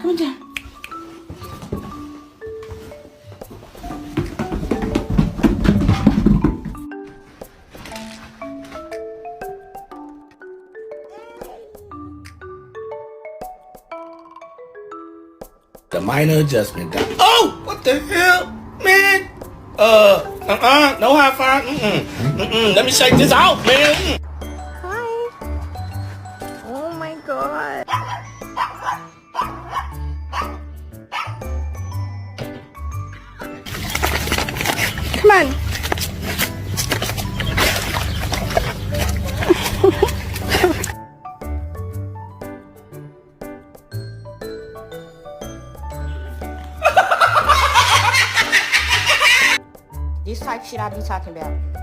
Come on down. The minor adjustment. Oh, what the hell, man? No high five. Let me shake this out, man. Hi. Oh my god. Come on. This type shit I be talking about.